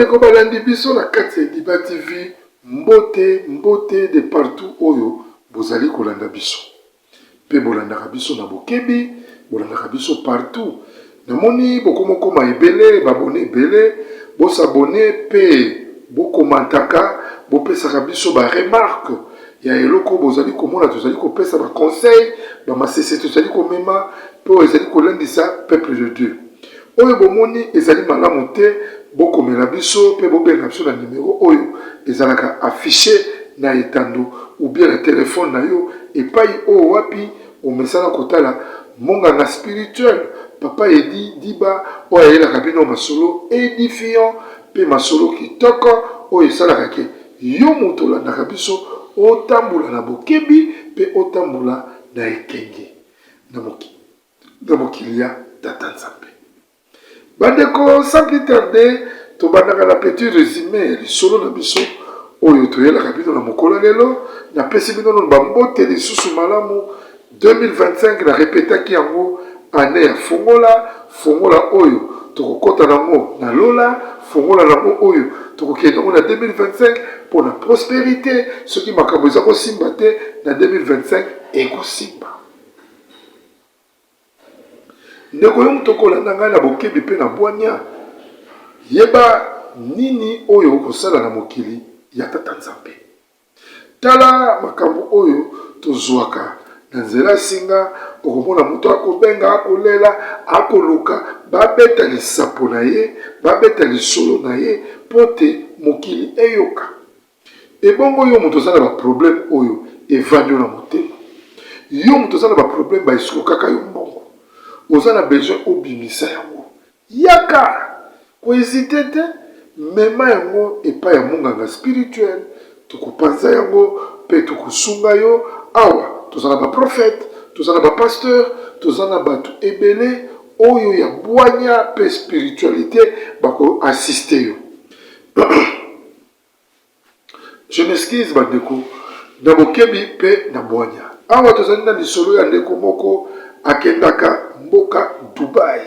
Bandeko balandi biso na kati ya Diba TV, mbote de partout oyo bozali kolanda biso. Pe bolandaka biso na bokebi, bolandaka biso partout. Namoni bokomokoma ebele, babone ebele, bosabone pe bokomantaka, bopesaka biso ba remarque. Ya eloko bozali komona tozali kopesa ba conseil, ba masese tozali komema po ezali kolandisa peuple de Dieu. Oyo bomoni ezali malamu te, bokomela biso pe bobenga biso na numéro oyo ezalaka affiché na etando ou bien na téléphone na yo epai oyo wapi omesana kotala monganga spirituel papa Edi Diba oyo ayelaka bino masolo édifiant pe masolo kitoko oyo esalaka ke yo moto olandaka biso otambula na bokebi pe otambula na ekenge na mokili ya Tata Nzambe. Bandeko, sans plus tarder, tobandaka na petit résumé lisolo na biso oyo toyelaka bino na mokolo lelo na pesi bino na bambote lisusu malamu 2025 na répétaki yango année ya fongola oyo tokokota nango na lola fongola nango oyo tokokende nango na 2025 pour la prospérité soki makambo eza kosimba te na 2025 ekosimba. Ndeko yo mutu okolanda ngai na bokebi mpe na bwanya yeba nini oyo okosala na mokili ya Tata Nzambe. Tala makambo oyo tozwaka na nzela singa okomona mutu akobenga akolela akoluka babeta lisapo na ye babeta lisolo na ye po te mokili eyoka. Ebongo yo mutu ozala baproblème oyo evandi na motema. Yo mutu ozala baproblème baesiko kaka yo mbongo. Ozana besoin obimisa yango. Yaka kohésite te mema yango epai ya monganga spirituel tokopanza yango pe tokosunga yo awa tozana ba prophète tozana ba pasteur tozana batu ebele oyo ya bwanya pe spiritualité bako assister yo. Je m'excuse bandeko na bokebi pe na bwanya awa tozali na lisolo ya ndeko moko akendaka mboka Dubai.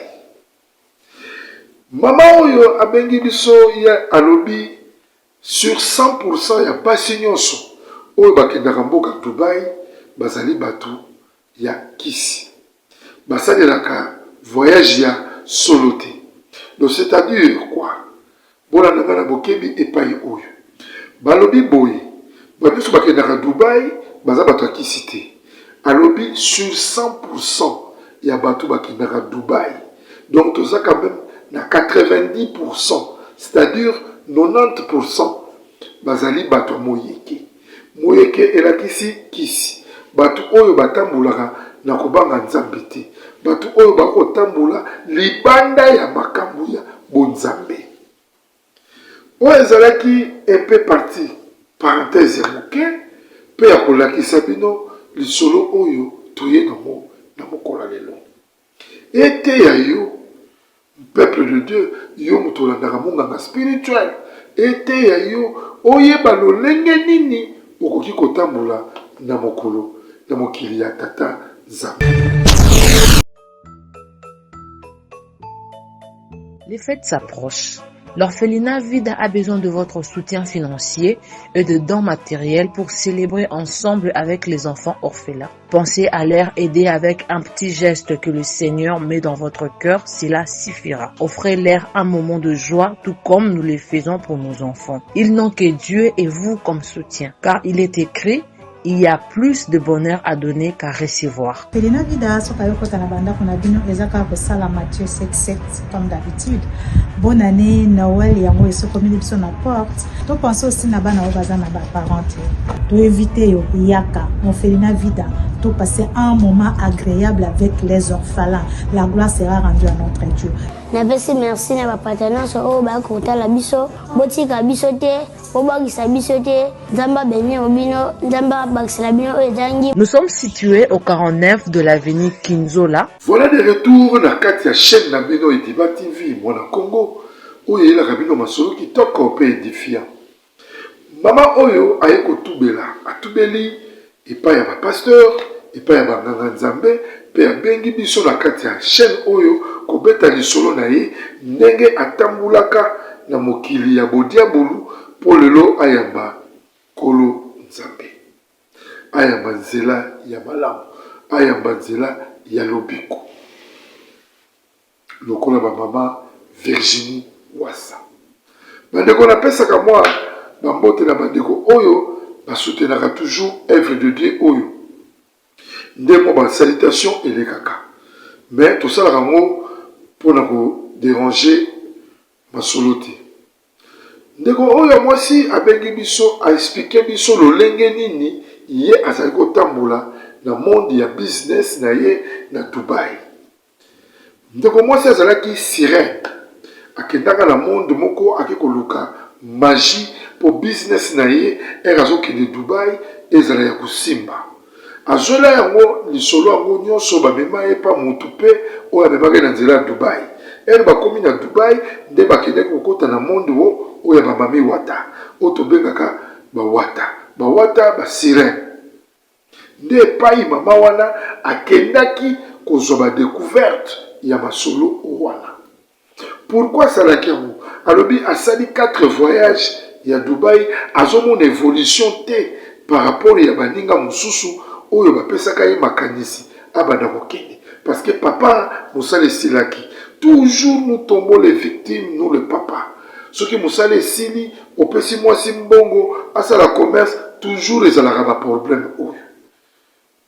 Mama oyo abengi biso ya alobi sur 100% ya basi nyonso oyo bakendaka mboka Dubai bazali batu ya kisi. Basalelaka voyage ya solo te. Donc c'est-à-dire quoi? Bola nanga na bokebi epai oyo. Balobi boye. Banyonso bakendaka Dubai baza batu ya kisi te. Alobi sur 100% ya batu bakendaka Dubai. Donc tout ça quand même na 90%, c'est-à-dire 90% bazali batu moyeke. Moyeke elakisi kisi. Batu oyo batambulaka na kobanga Nzambe te. Batu oyo bakotambula libanda ya makambo ya bonzambe. Oyo ezalaki un peu parti parenthèse ya moke pe ya kolakisa bino lisolo oyo toye nango na mokola lelo. Ete ya yo peuple de Dieu yo mutolandaka monganga spirituel ete ya yo oyeba lolenge nini okoki kotambola na mokolo na mokili ya Tata Nzambe. Les fêtes s'approchent. L'orphelinat Vida a besoin de votre soutien financier et de dons matériels pour célébrer ensemble avec les enfants orphelins. Pensez à leur aider avec un petit geste que le Seigneur met dans votre cœur, cela suffira. Offrez-leur un moment de joie tout comme nous le faisons pour nos enfants. Ils n'ont que Dieu et vous comme soutien, car il est écrit: il y a plus de bonheur à donner qu'à recevoir. Orphelinat Vida sokayokota na banda kuna bino ezaka ko sala Matthieu 7:7 comme d'habitude. Bonne année Noël yango esokomi biso na porte. To pense aussi na bana obaza na ba parents. To éviter yo yaka Orphelinat Vida. To passer un moment agréable avec les orphelins. La gloire sera rendue à notre Dieu. Napesi merci na ba partenaires oyo ba kotala biso botika biso te obagisa biso te Nzamba benye obino Nzamba bakisela bino ezangi. Nous sommes situés au 49 de l'avenue Kinzola. Voilà des retours na kati ya chaîne na bino Diba TV mwana Congo oyo elaka bino masolo kitoko pe édifiant. Mama oyo aye kotubela atubeli epai ya ba pasteur epai ya banganga Nzambe pe abengi biso na kati ya chaîne oyo kobeta lisolo na ye ndenge atambulaka na mokili ya bodiabulu po lelo ayamba kolo nzambe, ayamba nzela ya malamu, ayamba nzela ya lobiko lokola bamama Virginie Wassa. Bandeko napesaka mwa bambote na bandeko oyo basoutenaka toujours œuvre de Dieu oyo ndemo ba salutation elekaka, mais tosalaka ngo mpona kodéranger masolo te. Ndeko oyo mwasi abengi biso aexplike biso lolenge nini ye azali kotambola na monde ya business na ye na Dubai. Ndeko mwasi azalaki sirène, akendaka na monde moko ake koluka magie po business na ye azokende Dubai ezala ya kosimba. Azola yango lisolo yango nyonso bamema ye pa motu mpe oyo amemaki na nzela ya Dubai. Bakomi na Dubai nde bakendaki kokota na monde oyo bamami wata oyo tobengaka bawata basirène. Nde epai mama wana akendaki kozwa badécouverte ya masolo wana. Pourquoi asalaki yango? Alobi asali 4 voyages ya Dubai, azomona évolution te par rapport ya baninga mosusu oyo bapesaka ye makanisi abanda kokende. Parce que papa mosala esilaki. Toujours nous tombons les victimes, nous le papa. Ce qui mosala esili, opesi mwasi mbongo, asala commerce, toujours ezalaka ba problème oyo.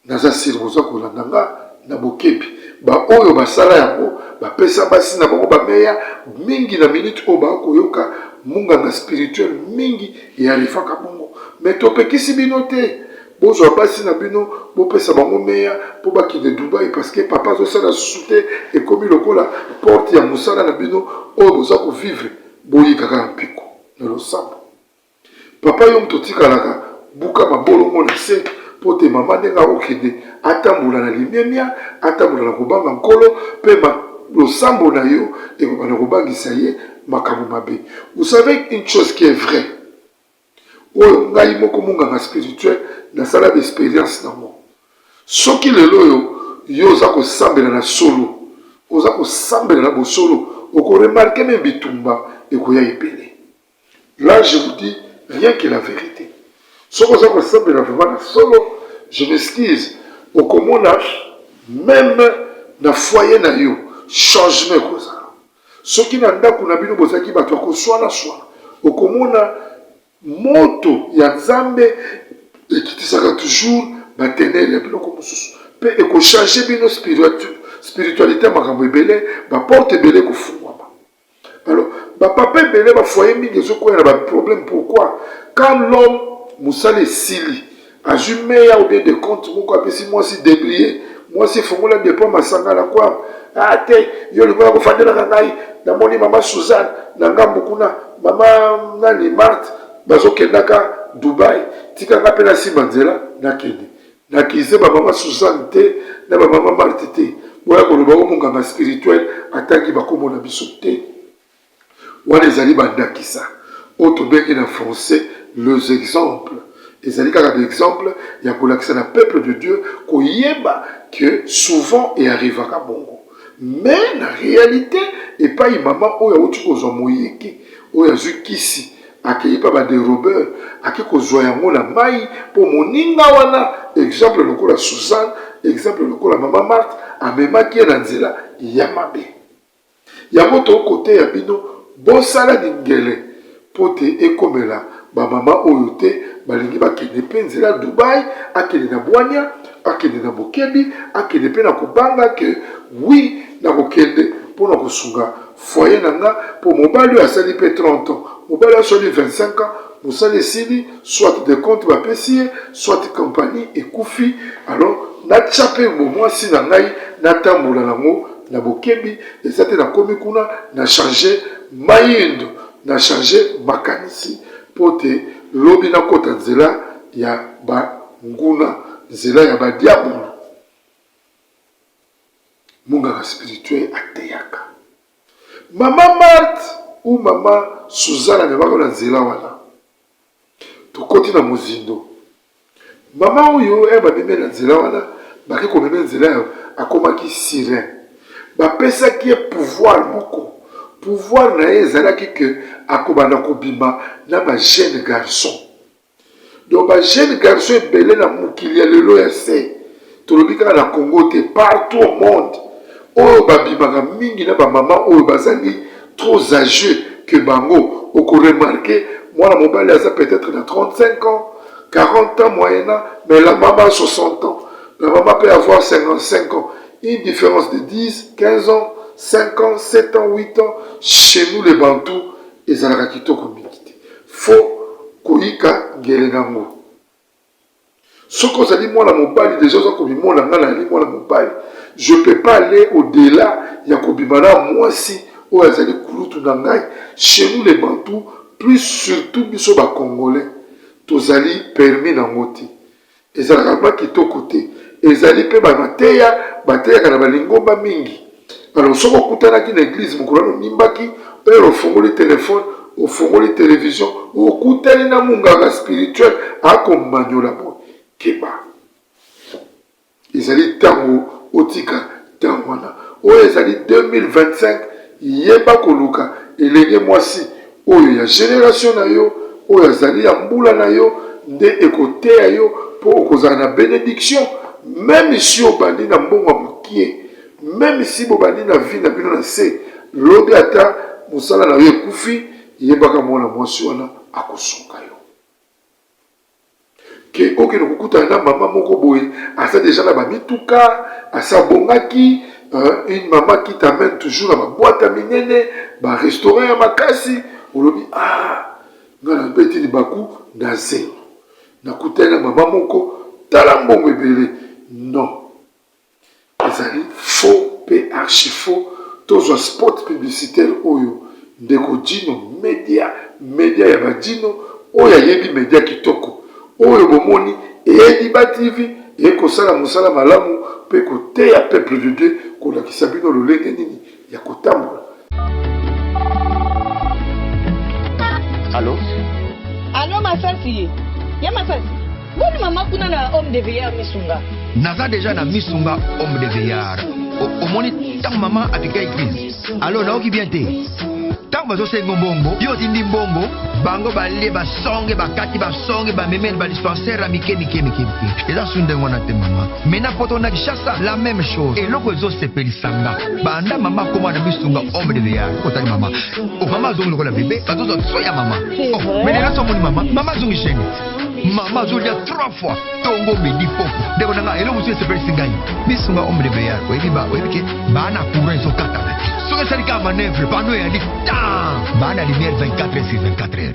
Naza sirboza kolandanga na bokebi. Ba oyo basala yango, bapesa basi na bango bameya mingi na minute oyo bakoyoka munganga spirituel mingi yarifaka bongo. Mais topekisi bino te. Bozwa basi na bino bopesa bango meya po bakende Dubai parce que papa azosala susu te ekomi lokola porte ya mosala na bino oyo boza kovivre boyikaka na mpiko na losambo. Papa yo moto otikalaka buka mabolongo na se po te mama ndenge akokende atambola na limemia, atambola na kobanga nkolo mpe losambo na yo ekobana kobangisa ye makambo mabe. Vous savez une chose qui est vraie, oyo ngai moko munganga spirituel nasala d'expérience nango. Soki lelo yo oza kosambela na solo, oza kosambela na bosolo, okoremarke même bitumba ekoya ebele. Là je vous dis rien que la vérité. Soki oza kosambela vraiment na solo, je m'excuse, okomona même na foyer na yo changement ekozala. Soki na ndako na bino bozalaki bato ya koswana swana, okomona moto ya Nzambe ekitisaka toujours batenele ya biloko mosusu mpe ekochange bino spiritualité makambo ebele baporte ebele ekofungwama. Alors bapapa ebele bafoye mingi ezokoya na baproblème. Pourquoi? Quand l'homme mosala esili azwi meya ou bien de compte moko apesi mwasi débrouillé, mwasi efongola depo masanga na kwa te yo lingoya kofandelaka ngai namoni mama Suzanne na ngambo kuna mama nani Marthe bazokendaka Dubai, tikanga mpe na nsima nzela nakende nakize bamama Suzanne te na bamama Marthe te boya koloba omonganga spirituel atangi bakomona biso te. Wana ezali bandakisa oyo tobengi na français les exemples. Ezali kaka d'exemple ya kolakisa na peuple de Dieu koyeba que souvent earrivaka bongo, mais na réalité epai mama oyo auti kozwa moyeki oyo azwi kisi akei pa badérobeur ake kozwa yango na mai po moninga wana. Exemple lokola Suzanne, exemple lokola mama Marthe amemaki ye na nzela ya mabe. Yango tokote ya bino bosala ningele po te ekomela bamama oyo te balingi bakende mpe nzela Dubai, akende na bwanya, akende na bokebi, akende mpe na kobanga ke oui na kokende mpo na kosunga foyer na nga po mobali oyo asali mpe 30 ans, mobali asali 25 ans, mosala esili soit de compte bapesi ye, soit compagnie ekufi. Alors natya mpe bomwasi na ngai natambola nango na bokebi, eza te nakomi kuna na change mayindo, na change makanisi po te lobi nakota nzela ya banguna, nzela ya badiabolo. Munganga spirituel ateyaka mama Marthe ou mama Suzanne amemaka na nzela wana. Tokoti na mozindo mama oyo bameme na nzela wana baki komeme nzela akomaki sirène, bapesaki ye pouvoir moko pouvoir na ye ezalaki ke akobanda kobima na bajeune garçon. Donc bajeune garçon ebele na mokili ya lelo ya se tolobi kaka na Congo te, partout au monde oyo babimaka mingi na bamama oyo bazali trop âgeux que bango okoremarke mwana mobali aza peut-être na 35 ans 40 ans moyennant, mais la maman a 60 ans, la maman peut avoir 55 ans, une différence de 10, 15 ans, 5 ans, 7 ans, 8 ans. Chez nous les Bantous, ils ont la kitoko mingi. Faut koyika gelenango. Ce que ça dit moi la mobile, déjà ça comme moi la moi la mobile. Je peux pas aller au-delà. Yakobimana moi si ou azali kulutu nangai. Chez nous les Bantous, plus surtout biso ba Congolais, tozali permis nango te. Ezalaka ba kitoko te. Ezali pe ba mateya kana balingomba mingi. Alors ce qu'on kutana ki na église mukulano nimbaki, pe ofongoli téléphone, ofongoli télévision, okutani na munganga spirituel akomanyola mo. Keba. Ezali tango otika tangwana. Oyo ezali 2025 yeba koluka elenge mwasi oyo ya génération na yo oyo azali ya mbula na yo nde ekoteya yo po okozala na bénédiction même si obandi na mbongo ya mokie même si bobandi na vie na bino na se lobi ata mosala na yo ekufi yebaka mwana mwasi wana akosunga yo ke okende kokutana na mama moko boye asa deja na bamituka asa bongaki une maman qui t'amène toujours à ma boîte à minene ba restaurant ya makasi olobi ngana beti ni baku na zero nakutana mama moko tala mbongo ebele non ezali faux pe archi faux tozwa spot publicitaire oyo ndeko dino media ya badino oyo ayebi media kitoko oyo bomoni Ediba TV ekosala mosala malamu pe koteya peuple de Dieu kolakisa bino lolenge nini ya kotambola. Allô Masasi. Ya Masasi. Boni mama kuna na homme de veillard misunga. Naza déjà na misunga homme de veillard. Omoni tant maman apika église. Alors naoki bien te. Tant bazo sengo mbongo, yo tindi mbongo, bango balie basonge bakati basonge ba memel ba dispensaire a mike. Eza sunde ngona te mama. Mena poto na kishasa la même chose. Et loko zo sepeli sanga. Banda mama koma na misunga homme de veillard. Kotali mama. O mama zongi lokola bébé, bazo zo soya mama. Oh, mais là somoni mama zongi chéni. Mama zongi 3 fois. Tongo medi poko. Deko nanga elo musu sepeli singani. Misunga homme de veillard. Webi ke bana courant so kata. Soka salika manœuvre pano ya dit bana lumière 24h/24h.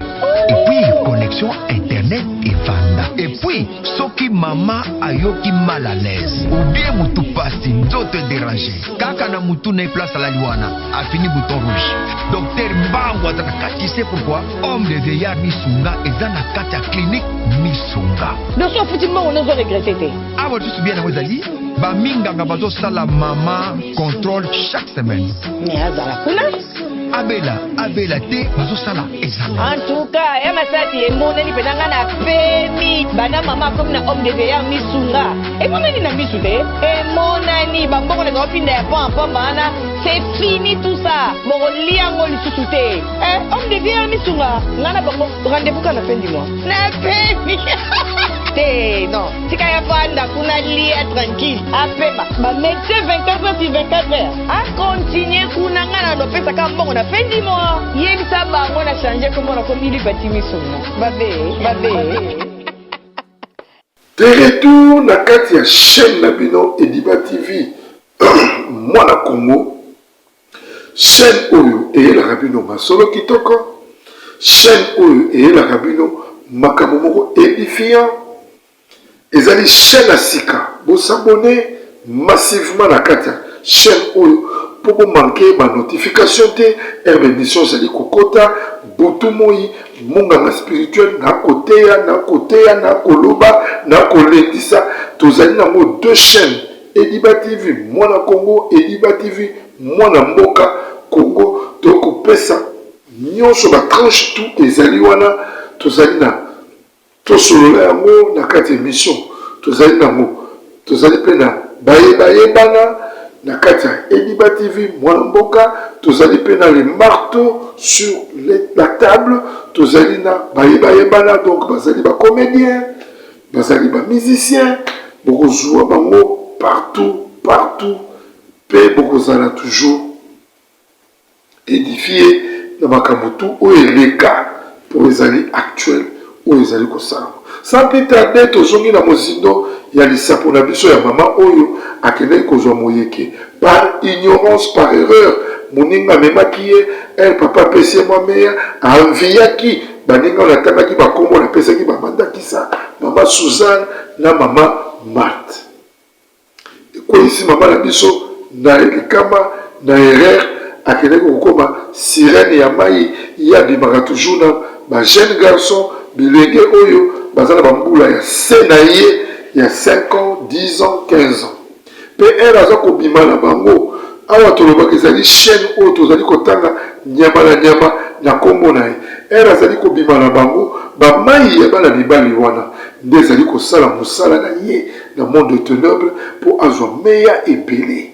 Et puis connexion internet et vanda. Et puis soki mama ayoki mal à l'aise ou bien mutu pasi nzoto déranger kaka na mutu na place à la liwana a fini bouton rouge. Docteur Mbango atakati, c'est pourquoi homme de veillard misunga eza na kati ya clinique misunga. Donc so futilement on a regretté te. Ah bon, juste bien na wezali ba minganga bazo sala mama contrôle chaque semaine. Mais azala kuna abela te bazo sala ezala. En tout cas, ya Masasi emoneli penanga na pemi bana mama comme na homme de veillard misunga. Emoneli na misu te. Emonani bambongo na kopinda ya pampa bana. C'est fini tout ça. Mongoli yango lisusu te. Homme de veillard misunga. Ngana bango rendez-vous quand la fin du mois. Na pemi. Non, si kaya vanda kuna lia tranquille. Apema, ba médecin 24h/24h. A continuer kuna ngana do pesa ka mbongo na fin du mois. Yebisa bango na changer comme on a commis batimi sona. Babe. De retour na kati ya chaîne na bino Ediba TV. Mwana Congo. Chaîne oyo eyelaka bino masolo kitoko. Chaîne oyo eyelaka bino makambo moko édifiant. Ezali chaîne à sika. Vous s'abonnez massivement à la chaîne pour vous manquer ma notification de émission Zali Kokota, Botumoi, Monganga spirituel, na koteya, na koloba, na koletisa. Tous allez dans nos 2 chaînes. Ediba TV, Mwana Congo, Ediba TV, Mwana Mboka, Congo. Donc on peut ça. Nyonso ba tranche tout ezali wana. Tous allez na tosolola yango na kati émission tozali nango tozali pe na bayebana na kati ya Ediba TV mwana mboka tozali pe na le marteau sur la table tozali na bayeba donc bazali ba comédien bazali ba musicien bokozwa bango partout pe bokozala toujours édifié na makambo tu oyo eleka po ezali actuel oyo ezali kosala sans plus tarder tozongi na mozindo ya lisapo na biso ya mama oyo akendeki kozwa moyeke par ignorance par erreur moninga amemaki ye el papa apesi ye mwa meya anviyaki baninga oyo atangaki bakombo napesaki bamandakisa mama Suzanne na mama Marthe ekweyisi mama na biso na elikama na erreur akendeki kokoma sirene ya mai ye abimaka toujours na bajeune garçon bilenge oyo baza na bambula ya se na ye ya 5 ans 10 ans 15 ans pe ere aza kobima na bango awa tolobaka ezali chaîne oyo tozali kotanga nyama na nyama na nkombo na ye ere azali kobima na bango bamai ya bana mibali wana nde ezali kosala mosala na ye na monde ténèbre mpo azwa meya ebele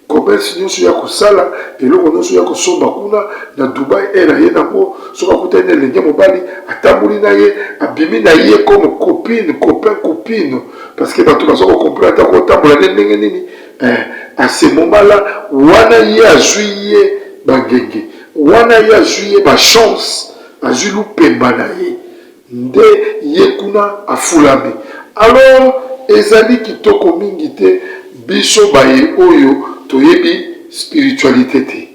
commerce nyonso ya kosala eloko nyonso ya kosomba kuna na Dubai ere aye nango soki akutani na elenge mobali atamboli na ye abimi na ye comme copine copine parce que bato baza kokomprendre ata kotambola nde ndenge nini à ce moment là wana ye azwi ye bangenge wana ye azwi ye bachance azwi lupemba na ye nde ye kuna afulami alors ezali kitoko mingi te biso baye oyo toyebi spiritualité te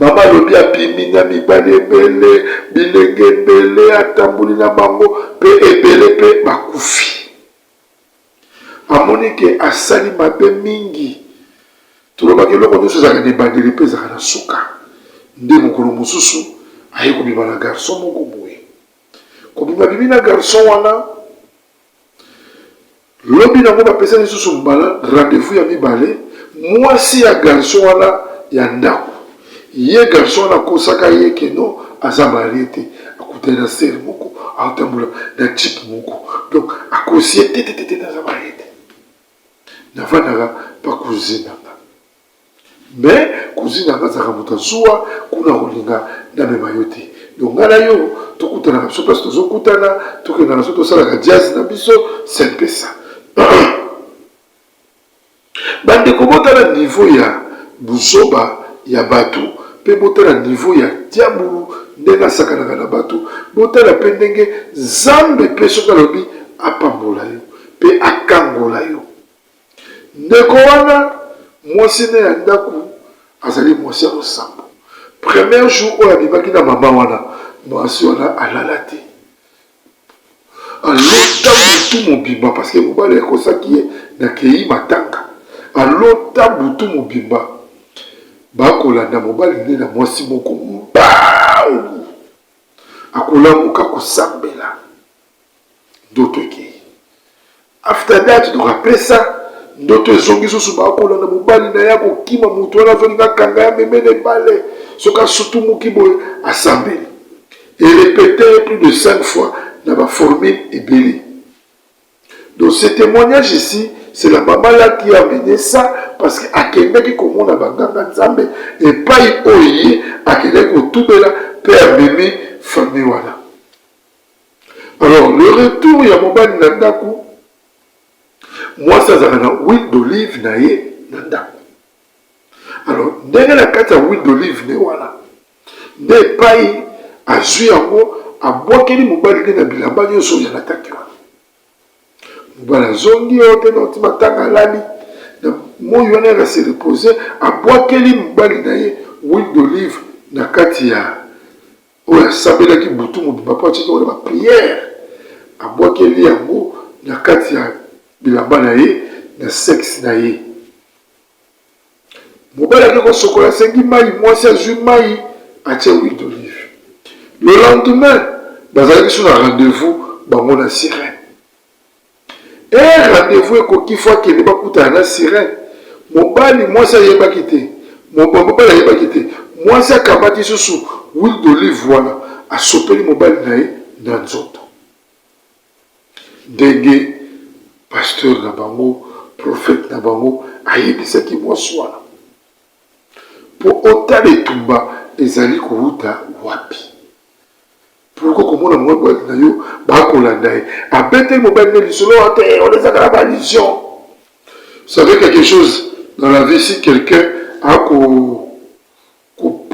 mama lobi abimi na mibali ebele bilenge ebele atamboli na bango pe ebele pe bakufi amoni ke asali mabe mingi tolobaki eloko nyonso ezalaka na ebandeli mpe ezalaka na suka nde mokolo mosusu aye kobima na garçon moko boye kobima bimi na garçon wana lobi nango bapesa lisusu mbala rendez-vous ya mibale mwasi ya garçon wana ya ndako ye garçon wana akosaka ye keno aza marie te akutani na sere moko aotambola na jipe moko donc akosi ye te naza marie te navandaka pa cousine nanga mais cousine nanga azalaka moto azuwa kuna kolinga namema yo te donc ngai na yo tokutanaka biso place tozokutana tokendaka so tosalaka jazz na biso c'est mpesa bandeko botala niveau ya buzoba ya bato mpe botala niveau ya diabulu ndenge asakanaka na bato botala mpe ndenge nzambe mpe soki alobi apambola yo mpe akangola yo ndeko wana mwasi na ya ndako azali mwasi ya losambo premier jour oyo abimaki na mama wana mwasi wana alala te alota butu mobimba parce que mobali ekosaki ye na kei matanga alota butu mobimba bakolanda mobali nde na mwasi moko mbau akolamuka kosambela ndoto ekei after that donc apesa ndoto ezongi susu bakolanda mobali na ye akokima moto wana azolinga akanga ya memene ebale soki asutumuki boye asambeli erépété plus de 5 fois dans la formule ebele. Donc ce témoignage ici, c'est la maman là qui a mené ça parce qu'Akende qui commande à Banganga Nzambe et pas y oye Akende qui tout là père bébé famille voilà. Alors le retour il y a mon ban nandaku. Moi ça ça na huile d'olive naie nandaku. Alors ndenge la carte à huile d'olive ne voilà. Ne pas y azui yango abwakeli mobali nde na bilamba nyonso ya nataki wana mobali azongi oyo te noti matanga alali na moi wana yaka se repose abwakeli mobali na ye huile d'olive na kati ya oyo asambelaki butu mobimba mpo atiki wana bapriere abwakeli yango na kati ya bilamba na ye na sexe na ye mobali ake kosokola asengi mai mwasi azwi mai atia huile d'olive. Le lendemain, bazalaki sur un rendez-vous, bango na sirène. Et rendez-vous ekoki fois qu'il ba kuta na sirène. Mobali moi ça yeba kité. Mobali yeba kité. Moi ça kamati susu huile d'olive voilà, a sopeli mobali nae na nzoto. Ndenge pasteur na bango prophète na bango ayebisaki mwasi wana po otala etumba ezali kowuta wapi pourko komona mobali na yo bakolanda ye abete mobali na lisolo ate on ezaka na balision. Vous savez quelque chose dans la vie, si quelqu'un a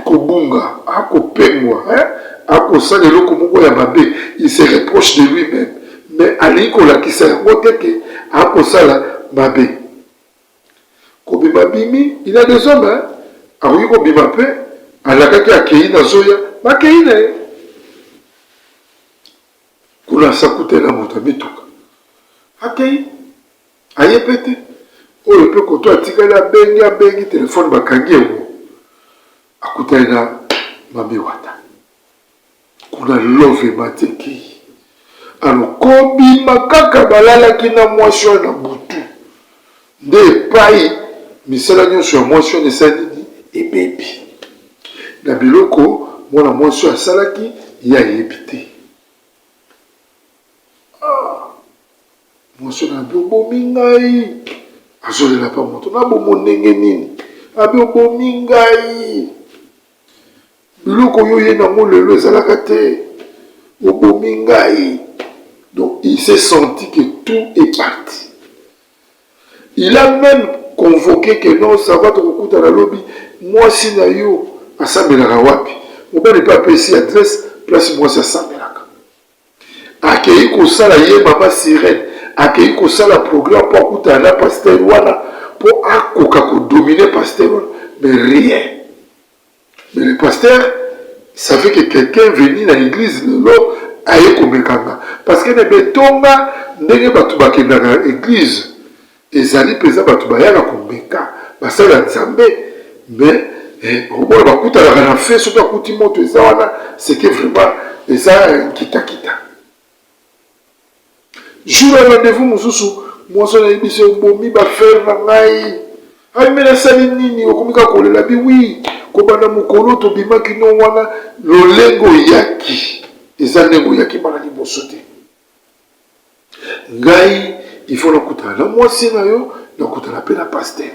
kobunga, a kopengwa, a kosala eloko moko ya mabe, il se reproche de lui-même. Mais aliko la kisa yango te ke a kosala mabe. Kobima bimi, il a des hommes, akoki kobima pe, alakaki akei na zoya, bakei na ye. Kuna sakutela moto mituka. Akei, aye pete. Oyo pe koto atikali abengi telefone bakangi yango akutani na mabe wata kuna love mateki ano kobima kaka balalaki na mwasi wana na butu nde epai misala nyonso ya mwasi wana esali nini ebebi na biloko mwana mwasi oyo asalaki ye ayebi te. Mwasi wana abe obomi ngai azolela pa moto na bomo ndenge nini abe obomi ngai biloko oyo ye nango lelo ezalaka te obomi ngai. Donc il s'est senti que tout est parti. Il a même convoqué que non ça va tokokuta na lobi mwasi na yo asambelaka wapi mobali pe apesi adresse place mwasi asambelaka akei kosala ye mama sirene akei kosala programme pour akuta na pasteur wana pour akoka kodominer pasteur wana mais rien. Mais le pasteur savait que quelqu'un venait dans l'église lelo aye komekanga parce que ne betonga ndenge bato bakendaka église ezali peza bato bayaka komeka basala nzambe mais omona bakutanaka na fe soki akuti moto eza wana c'est que vraiment eza kitakita. Jour à rendez-vous mosusu mwasi nayebi se obomi bafere na ngai ayime nasali nini okomika kolela bi wi kobanda mokolo tobimaki no wana lolengo yaki eza ndenge oyaki bana liboso te ngai ifo nakutana na mwasi na yo nakutana mpe na paster.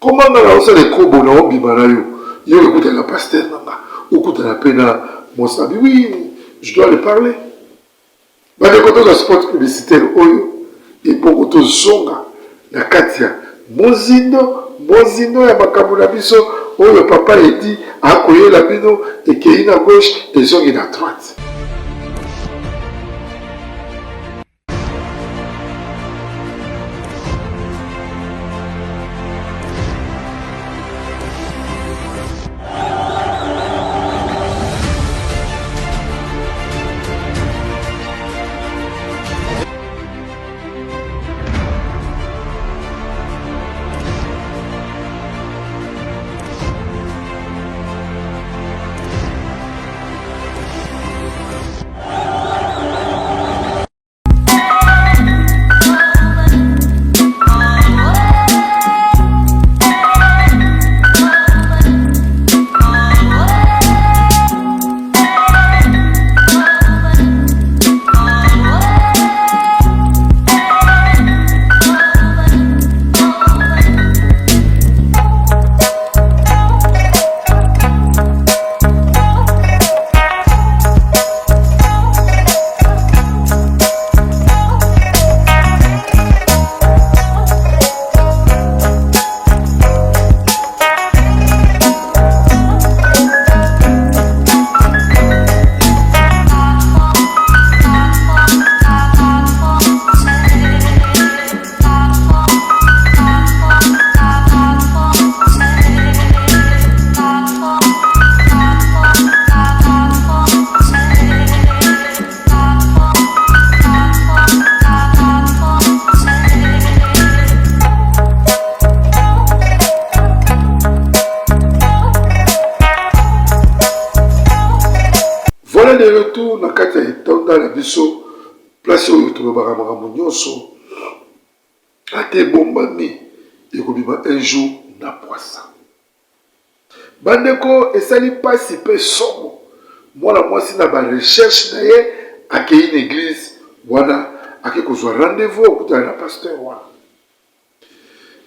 Komanga na osala ekobo na obima na yo ekutana na paster nanga okutana mpe na mwasi na bi wi je dois le parler. Bandeko toza spot publicitaire oyo ebongo tozonga na kati ya mozindo ya makambo na biso oyo papa edi akoyela bino ekei na gauche ezongi na droite. Voilà le retour na kati ya etonda na biso place oyo tolobaka makambo nyonso ate bombami ekobima un jour na poisa. Bandeko esali pasi mpe somo mwana mwasi na barecherche na ye akei na église wana ake kozwa rendez-vous okutana na pasteur wana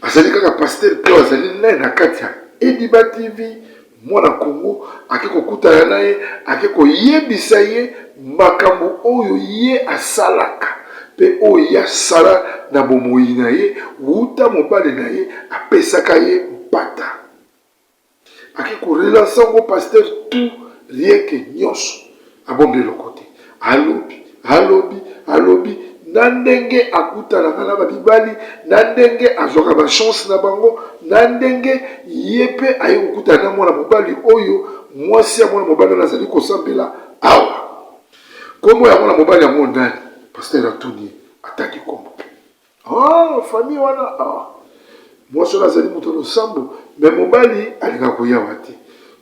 azali kaka pasteur mpe azali naye na kati ya Ediba TV mwana Congo ake kokutana naye ake koyebisa ye makambo oyo ye asalaka mpe oyo ye asala na bomoi na ye wuta mobali na ye apesaka ye mpata ake korelasa yango pasteur tout rien que nyonso abombi eloko te alobi na ndenge akutanaka na babibali na ndenge azwaka bachance na bango na ndenge ye mpe aye kokutana na mwana mobali oyo mwasi ya mwana mobali wana azali kosambela awa kombo ya mwana mobali yango nani pasteur atuni ataki kombo famille wana mwasi wana azali moto losambo me mobali alingaka koyawa te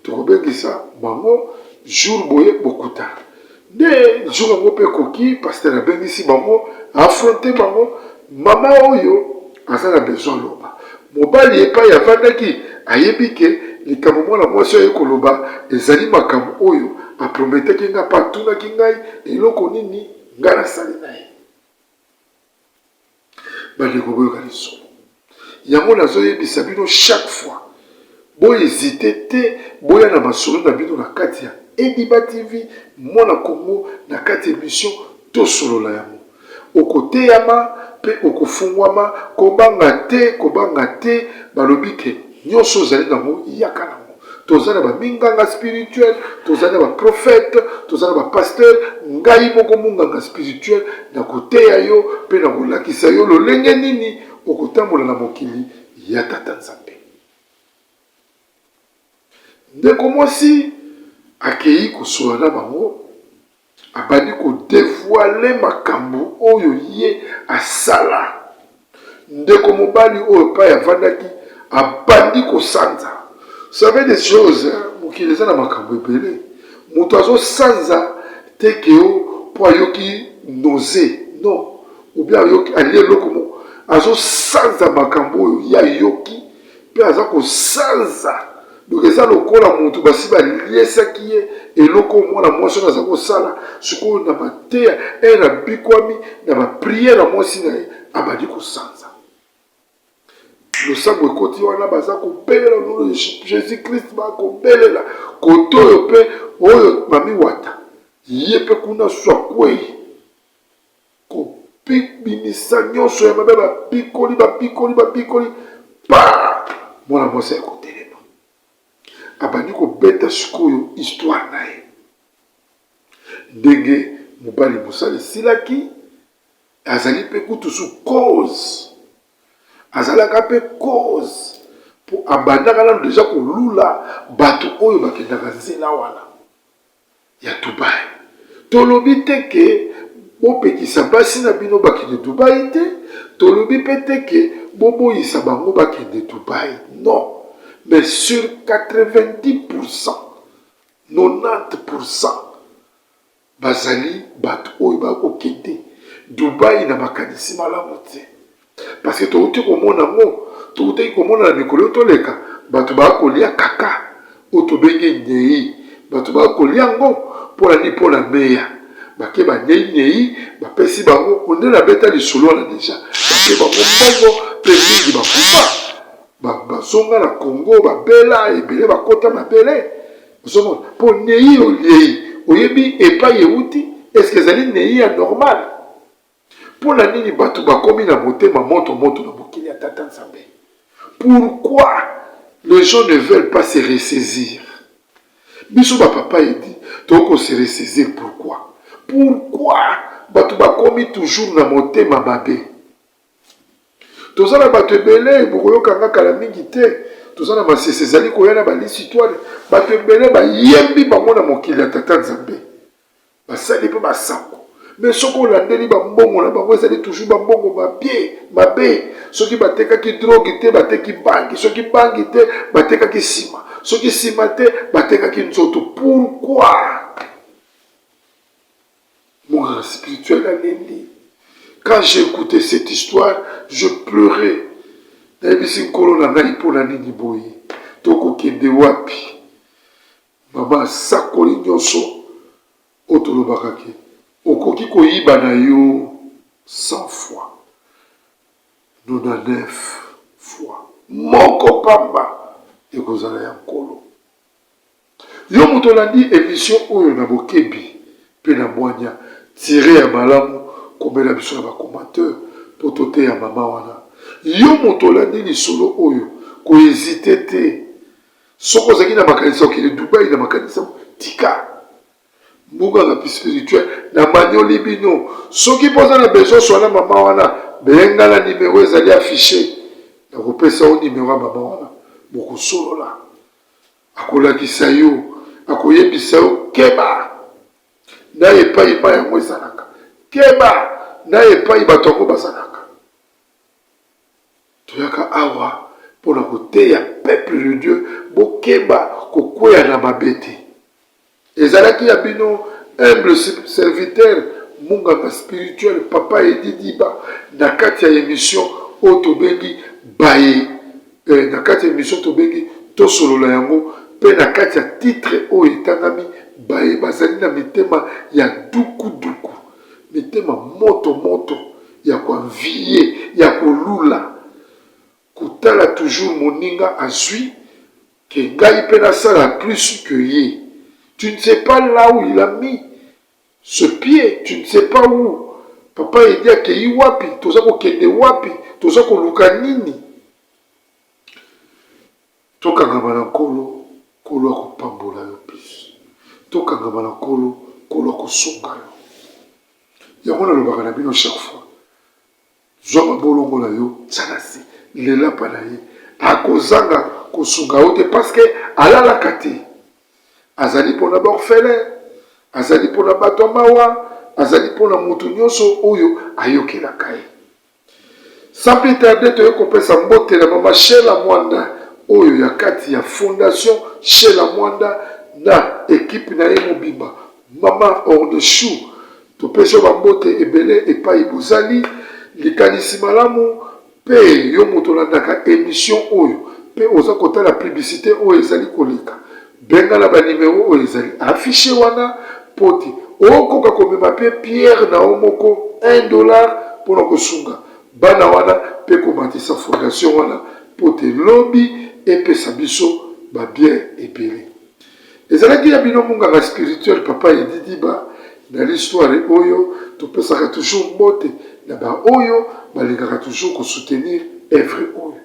tokobengisa bango jour boye bokutana nde jour yango mpe koki pasteur abengisi bango affronte bango mama oyo aza na besoin loba mobali epai avandaki ayebi ke likambo mwana mwasi oyo koloba ezali makambo oyo aprometaki nga mpe atunaki ngai eloko nini ngai nasali na ye bandeko boyoka lisolo yango nazoyebisa bino chaque fois bohésite te boya na masolo na bino na kati ya Ediba TV mwana Congo na kati émission tosolola yango okoteyama mpe okofungwama kobanga te balobi ke nyonso ozali nango yaka nango toza na baminganga spirituel toza na baprofete toza na bapasteur ngai moko munganga spirituel na koteya yo mpe na kolakisa yo lolenge nini okotambola na mokili ya tata nzambe ndeko mwasi akei kosola na bango abandi kodevoile makambo oyo ye asala ndeko mobali oyo epai avandaki abandi kosanza savez des choses mokili eza na makambo ebele moto azosanza te ke yo mpo ayoki noze non ou bien ayoki alie eloko moko azosanza makambo oyo ye ayoki mpe aza kosanza donc eza lokola moto basi baliesaki ye eloko mwana mwasi oyo aza kosala sikoyo na mateya na bikwami na bapriere ya mwasi na ye abandi kosanza losambo ekoti wana baza kobelela lolo jésus christ bakobelela kote oyo mpe oyo mami wata ye mpe kuna swakwei kobimisa nyonso ya mabe babikoli pa mwana mwasi ya kotelema abandi kobeta sikoyo histoire na ye ndenge mobali mosala esilaki azali mpe kutusu cause azalaka mpe cause mpo abandaka nano deja kolula bato oyo bakendaka nzela wana ya dubai tolobi te ke bopekisa basi na bino bakende dubai te tolobi mpe te ke boboyisa bango bakende dubai non mais sur 90%, 90% bazali bato oyo bakokende Dubai na makanisi malamu te parce que touti komona ngo touti komona na mikolo toleka bato bakolia kaka otobenge nyei bato bakolia ngo mpona meya bake banyei bapesi bango onde na beta lisolo wana deja bake bango mbongo mpe mingi bakufa basonga na Congo babela ebele bakota mabele osomona mpo nei oliei oyebi epai euti eske ezali nei ya normal mpo na nini bato bakomi na motema moto na mokili ya tata nzambe pourquoi les gens ne veulent pas se ressaisir biso bapapa edi toko se ressaisir pourquoi bato bakomi toujours na motema mabe tozala bato ebele bokoyokanga kala mingi te tozala masese ezali koya na balisitwale bato ebele bayembi bango na mokili ya tata nzambe basali mpe basango mais soki olandeli bambongo na bango ezali toujours bambongo mabe soki batekaki drogue te bateki bangi soki bangi te batekaki nsima soki nsima te batekaki nzoto pourquoi mon spirituel alendi. Quand j'ai écouté cette histoire, je pleurais. Nayebisi nkolo na ngai mpo na nini boye tokokende wapi mama asakoli nyonso oyo tolobaka ke okoki koyiba na yo 100 fois 99 fois moko pamba ekozala ya nkolo. Yo moto landi émission oyo na bokebi pe na mwanya tire ya malamu komela biso na bakomateur po tote ya mama wana. Yo moto landi lisolo oyo kohésite te. Soko ozalaki na makanisa okende Dubai na makanisa tika mbuga na spirituel na manioli bino. Soki poza na besoin swana mama wana benga na numéro ezali affiché na kopesa o numéro ya mama wana bokosolola akolakisa yo akoyebisa yo keba na epai yango ezalaka keba na epai bato yango bazalaka. Toyaka awa mpona koteya peuple de Dieu bokeba kokweya na mabete. Ezalaki ya bino humble serviteur munganga spirituel papa Edi Diba na kati ya émission oyo tobengi baye na kati ya émission tobengi tosolola yango pe na kati ya titre oyo etangami baye bazali na mitema ya duku mitema moto ya koanvie ya kolula kotala toujours moninga azwi ke ngai mpe nasala plus que ye. Tu ne sais pas là où il a mis ce pied, tu ne sais pas où. Papa il dit akei wapi, toza kokende wapi, toza koluka nini. Tokangama na nkolo, nkolo akopambola yo plus. Tokangama na nkolo, nkolo akosunga yo. Yango nalobaka na bino chaque fois. Zwa mabolongo na yo, tia se, lelapa na ye. Akozanga kosunga yo te parce que alalaka te. Azali pona orphelin, azali pona bato mawa, azali pona mutu nyonso oyo ayokelaka ye. Sans plus tarder toyokopesa mbote na mama Shela Mwanda oyo ya kati ya fondation Shela Mwanda na équipe na ye mobimba mama Ordechou. Topesa bambote ebele epai bozali likanisi malamu pe yo moto landaka émission oyo pe oza kotala publicité oyo ezali koleka. Benga na ba numéro oyo ezali affiché wana poti okoka komema pe Pierre na omoko $1 pona kosunga bana wana pe komatisa fondation wana pote lobi epesa biso ba bien ebele. Ezalaki ya bino munganga spirituel papa Edi Diba na l'histoire oyo topesaka toujours mbote na ba oyo balingaka toujours kosoutenir œuvre oyo.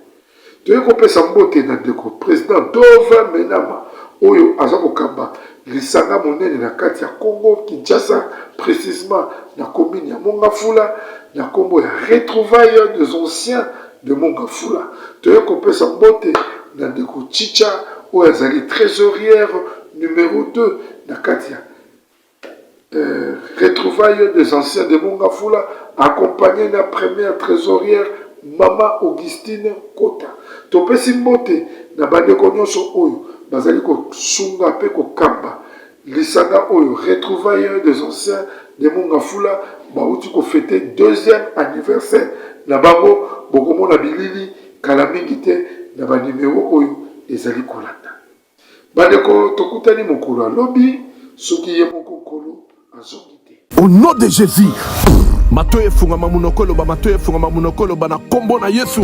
Toyokopesa mbote na ndeko président Dova Menama oyo aza kokamba lisanga monene na kati ya Congo Kinshasa précisément na commune ya Mongafula na kombo ya retrouvailles des anciens de Mongafula. Toyokopesa mbote na ndeko Chicha oyo azali trésorière numéro 2 na kati ya retrouvailles des anciens de Mongafula accompagné na première trésorière Mama Augustine Kota. Topesi mbote na bandeko nyonso oyo bazali kosunga pe kokamba lisanga oyo retrouvailles des anciens de Mongafula bauti kofete 2e anniversaire na bango bokomona bilili kala mingi te na banimero oyo ezali kolanda. Bandeko tokutani mokolo alobi soki ye moko nkolo azongi te. Au nom de Jésus, matoye fungama munokolo ba matoye fungama munokolo ba na kombo na Yesu.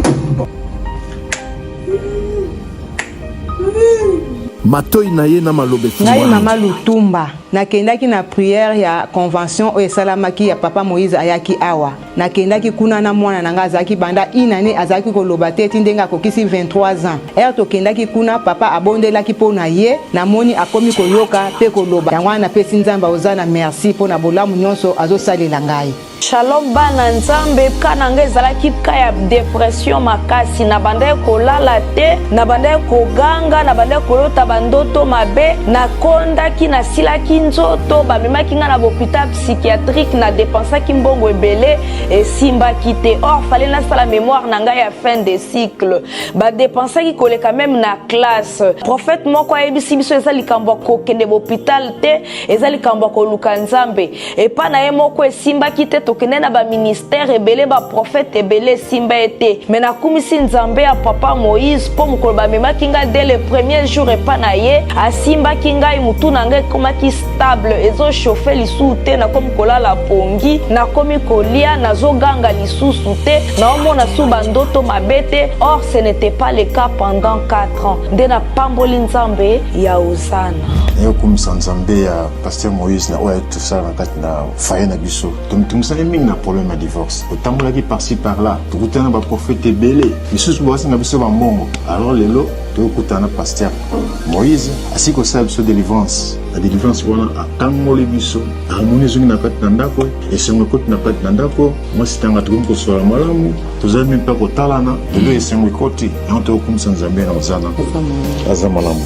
Matoyi na ye na malobe ngai mama Lutumba nakendaki na prière ya convention oyo esalamaki ya papa Moïse ayaki awa nakendaki kuna na mwana nanga azalaki banda inane azalaki koloba te eti ndenge akokisi 23 ans ere tokendaki kuna papa abondelaki mpo na ye namoni akomi koyoka mpe koloba yango wana napesi nzambe oza na merci mpo na bolamu nyonso azosalela ngai. Shalom bana nzambe kana nga ezalaki ka ya depression makasi na banda kolala te na banda koganga na banda kolota bandoto mabe na kondaki na silaki nzoto bamemaki nga na hôpital psychiatrique na dépensaki mbongo ebele esimbaki te or fallait nasala mémoire na nga ya fin de cycle ba dépensaki koleka même na classe prophète moko ayebisi biso eza likambo kokende hôpital te eza likambo koluka nzambe epa na ye moko esimbaki te tokende na ba ministère ebele ba prophète ebele simba ete mais nakumisi nzambe ya papa Moïse po mokolo bamemaki nga dès le premier jour epa na ye asimbaki ngai mutu na ngai komaki stable ezochauffe lisusu te nakomi kolala pongi nakomi kolia nazoganga lisusu te naomona su bandoto mabe te. Or ce n'était pas le cas pendant 4 ans. Nde na pamboli nzambe ya Osana nayokumisa nzambe ya Pasteur Moïse na oyo tosala na kati na faye na biso tomitungisani mingi na problème ya divorce otambolaki par-ci par-là tokutana na baprofete ebele misusu bawasinga biso bambongo. Alors lelo tokutana na Pasteur Moïse asi kosala biso délivrance na délivrance wana akangoli biso harmonie ezongi na kati na ndako esengo ekoti na kati na ndako mwasi tanga tokomi kosola malamu tozali mpe mpe kotalana lelo esengo ekoti yango tokokumisa nzambe na Osana aza malamu.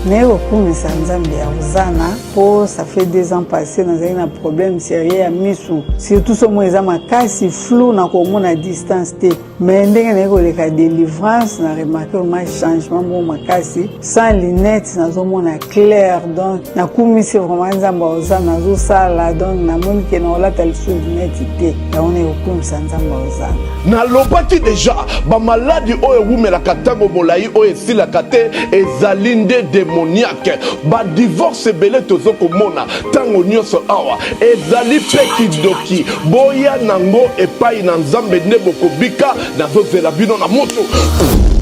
Mais au kumisa nzambe ya Osana po ça fait 2 ans passés dans un problème sérieux ya misu surtout so moi ezama kasi flou na komona distance te mais ndenge na ko leka délivrance na remarqué un changement bon makasi sans lunettes nazomona clair donc na kumisa vraiment nzambe Osana zo sala donc na moni ke na olata lisu lunettes te ya on est au kumisa nzambe Osana na lobaki déjà ba maladie oyo wumela katango molai oyo esila kate ezalinde démoniaque ba divorce belé tozoko mona tango nyonso awa ezali pe kidoki boya nango epai na nzambe nde bokobika nazozela bino na moto.